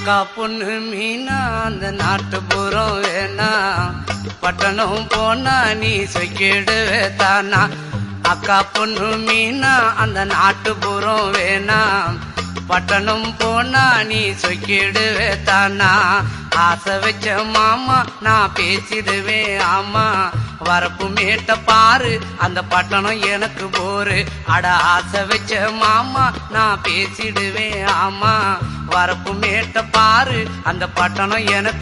அக்கா பொண்ணு மீனா அந்த நாட்டுப்புறம் வேணா, பட்டணம் போனா நீ சொக்கிடுவே தானா. அக்கா பொண்ணு மீனா அந்த நாட்டுப்புறம் வேணா, பட்டணம் போனா நீ சொக்கிடுவே தானா. ஆசை வச்ச மாமா நான் பேசிடுவேன் ஆமா, வரப்பு மேட்ட பாரு அந்த பட்டணம் எனக்கு போரு. அட ஆசை வச்ச மாமா நான் பேசிடுவேன் ஆமா, வரப்பு மேட்ட பாரு அந்த பட்டணம் எனக்கு